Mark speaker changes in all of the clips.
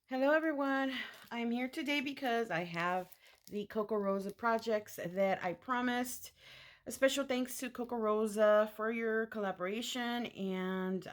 Speaker 1: Hello everyone, I'm here today because I have the Kokorosa projects that I promised. A special thanks to Kokorosa for your collaboration and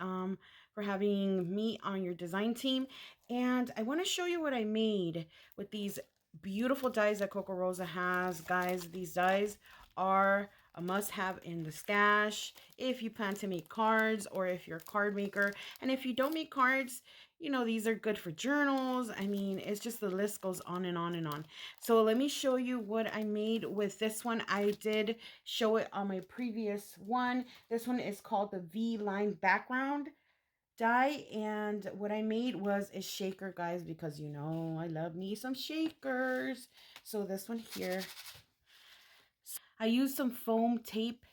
Speaker 1: for having me on your design team. And I want to show you what I made with these beautiful dies that Kokorosa has. Guys, these dies are a must-have in the stash if you plan to make cards or if you're a card maker. And if you don't make cards, you know, these are good for journals. I mean, it's just the list goes on and on and on. So let me show you what I made with this one. I did show it on my previous one. This one is called the V-line background die, and what I made was a shaker, guys, because you know I love me some shakers. So this one here, I used some foam tape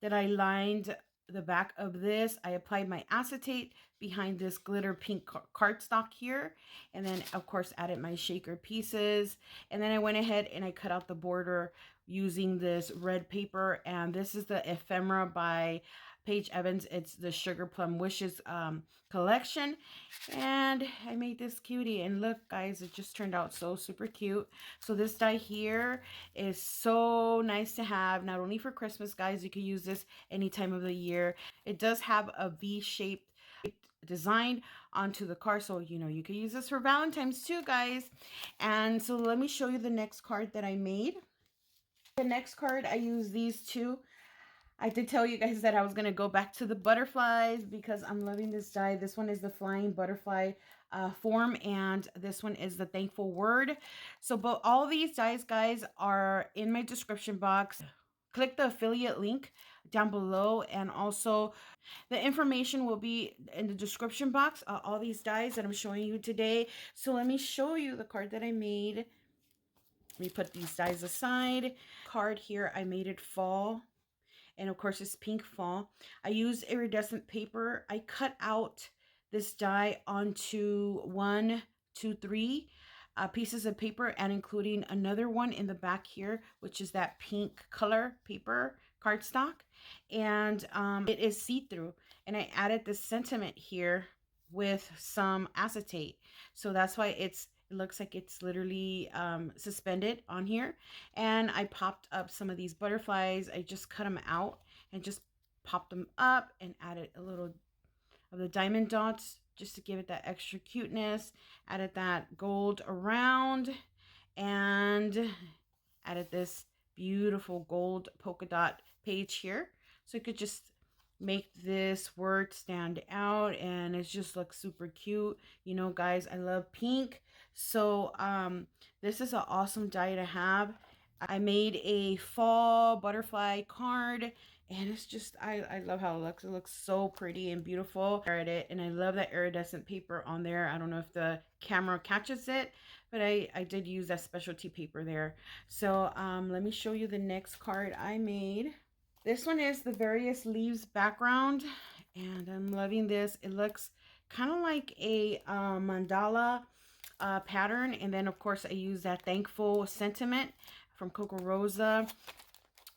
Speaker 1: that I lined the back of this. I applied my acetate behind this glitter pink cardstock here, and then of course added my shaker pieces, and then I went ahead and I cut out the border using this red paper, and this is the ephemera by Paige Evans. It's the Sugar Plum Wishes collection, and I made this cutie, and look guys, it just turned out so super cute. So this die here is so nice to have, not only for Christmas, guys, you can use this any time of the year. It does have a V-shaped design onto the card, so you know you can use this for Valentine's too, guys. And so let me show you the next card that I made. The next card, I use these two. I did tell you guys that I was going to go back to the butterflies because I'm loving this die. This one is the flying butterfly form, and this one is the thankful word. So but all these dies, guys, are in my description box. Click the affiliate link down below, and also the information will be in the description box. All these dies that I'm showing you today. So let me show you the card that I made. Let me put these dies aside. Card here, I made it fall. And of course, it's pink fall. I used iridescent paper. I cut out this die onto 1, 2, 3 pieces of paper, and including another one in the back here, which is that pink color paper cardstock. And it is see-through. And I added this sentiment here with some acetate. So that's why it looks like it's literally suspended on here. And I popped up some of these butterflies. I just cut them out and just popped them up and added a little of the diamond dots just to give it that extra cuteness. Added that gold around and added this beautiful gold polka dot page here. So you could just make this word stand out, and it just looks super cute. You know, guys, I love pink. So this is an awesome die to have. I made a fall butterfly card, and it's just I love how it looks. It looks so pretty and beautiful. And I love that iridescent paper on there. I don't know if the camera catches it, but I did use that specialty paper there. So let me show you the next card I made. This one is the various leaves background, and I'm loving this. It looks kind of like a mandala pattern, and then of course I use that thankful sentiment from Kokorosa.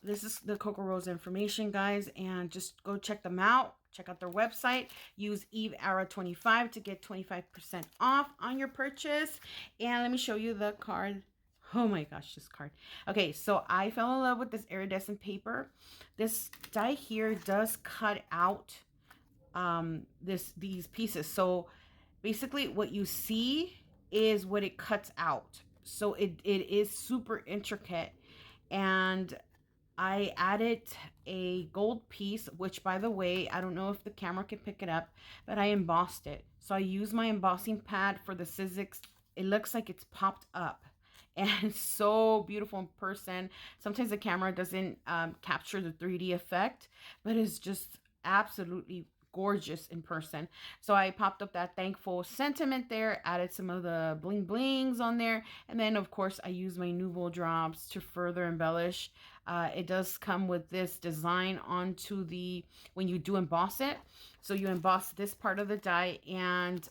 Speaker 1: This is the Kokorosa information, guys, and just go check them out. Check out their website. Use EveAra25 to get 25% off on your purchase. And let me show you the card. Oh my gosh, this card. Okay, so I fell in love with this iridescent paper. This die here does cut out these pieces. So basically what you see is what it cuts out. So it is super intricate, and I added a gold piece, which by the way, I don't know if the camera can pick it up, but I embossed it. So I use my embossing pad for the Sizzix. It looks like it's popped up, and it's so beautiful in person. Sometimes the camera doesn't capture the 3D effect, but it's just absolutely gorgeous in person. So I popped up that thankful sentiment there, added some of the bling blings on there, and then of course I use my Nouveau drops to further embellish. It does come with this design onto the, when you do emboss it. So you emboss this part of the die, and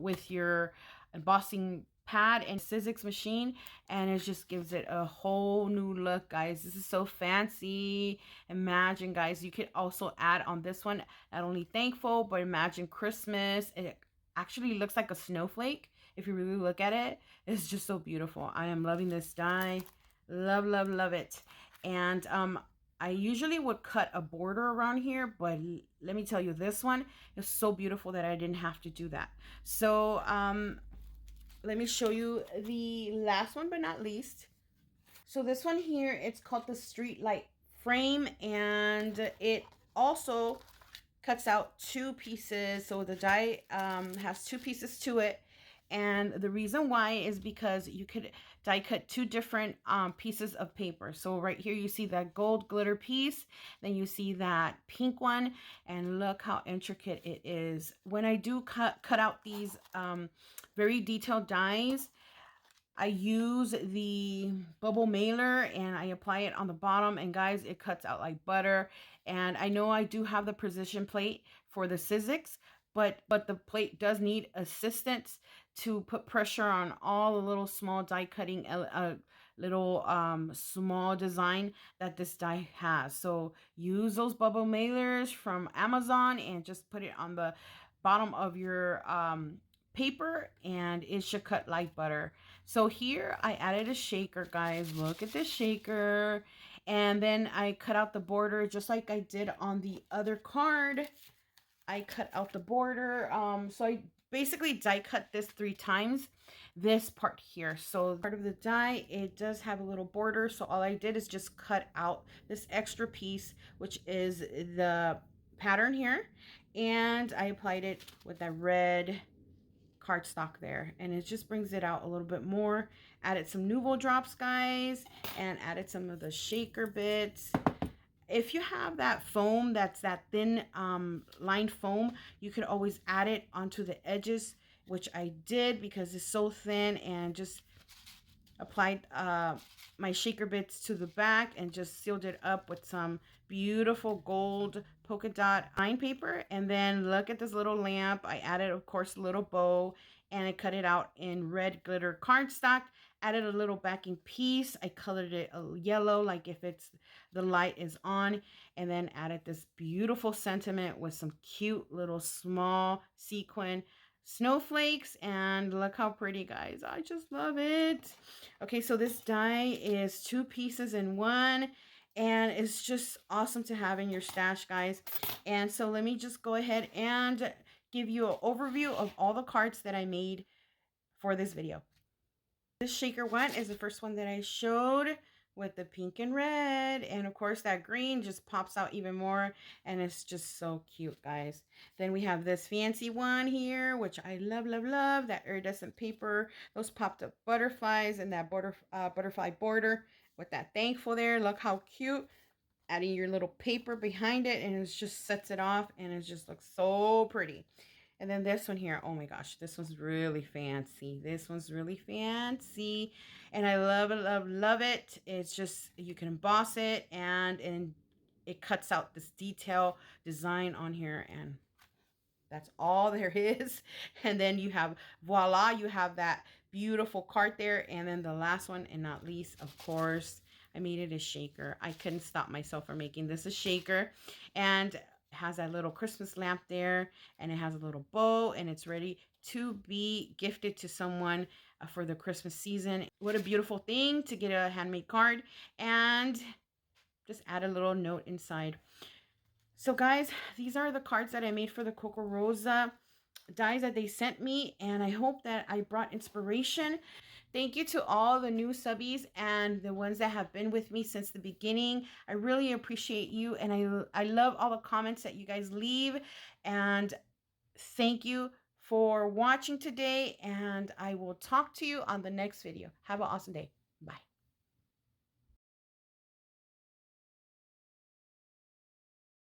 Speaker 1: with your embossing pad and Sizzix machine, and it just gives it a whole new look, guys. This is so fancy. Imagine, guys, you could also add on this one not only thankful, but imagine Christmas. It actually looks like a snowflake. If you really look at it, it's just so beautiful. I am loving this die. Love, love, love it. And I usually would cut a border around here, but let me tell you, this one is so beautiful that I didn't have to do that. So let me show you the last one, but not least. So this one here, it's called the street light frame, and it also cuts out two pieces. So the die has two pieces to it. And the reason why is because you could die cut two different pieces of paper. So right here you see that gold glitter piece, then you see that pink one, and look how intricate it is. When I do cut out these very detailed dies, I use the bubble mailer and I apply it on the bottom, and guys, it cuts out like butter. And I know I do have the precision plate for the Sizzix, but the plate does need assistance to put pressure on all the little small die cutting little small design that this die has. So use those bubble mailers from Amazon and just put it on the bottom of your paper, and it should cut like butter. So here I added a shaker, guys. Look at this shaker. And then I cut out the border just like I did on the other card. I cut out the border. So I basically die cut this 3 times, this part here. So part of the die, it does have a little border. So all I did is just cut out this extra piece, which is the pattern here. And I applied it with that red cardstock there, and it just brings it out a little bit more. Added some Nuvo drops, guys, and added some of the shaker bits. If you have that foam, that's that thin lined foam, you could always add it onto the edges, which I did because it's so thin, and just applied my shaker bits to the back and just sealed it up with some beautiful gold polka dot line paper. And then look at this little lamp. I added, of course, a little bow, and I cut it out in red glitter cardstock. Added a little backing piece. I colored it a yellow, like if it's the light is on, and then added this beautiful sentiment with some cute little small sequin snowflakes. And look how pretty, guys. I just love it. Okay, so this die is 2 pieces in one, and it's just awesome to have in your stash, guys. And so let me just go ahead and give you an overview of all the cards that I made for this video. This shaker one is the first one that I showed, with the pink and red, and of course that green just pops out even more, and it's just so cute, guys. Then we have this fancy one here, which I love, love, love, that iridescent paper, those popped up butterflies, and that butterfly border with that thankful there. Look how cute. Adding your little paper behind it, and it just sets it off, and it just looks so pretty. And then this one here, oh my gosh, this one's really fancy. This one's really fancy, and I love it, love, love it. It's just, you can emboss it, and it cuts out this detail design on here, and that's all there is. And then you have, voila, you have that beautiful card there. And then the last one, and not least, of course, I made it a shaker. I couldn't stop myself from making this a shaker. And has that little Christmas lamp there, and it has a little bow, and it's ready to be gifted to someone for the Christmas season. What a beautiful thing to get a handmade card and just add a little note inside. So guys, these are the cards that I made for the Kokorosa dies that they sent me, and I hope that I brought inspiration. Thank you to all the new subbies and the ones that have been with me since the beginning. I really appreciate you, and I love all the comments that you guys leave, and thank you for watching today, and I will talk to you on the next video. Have an awesome day. Bye.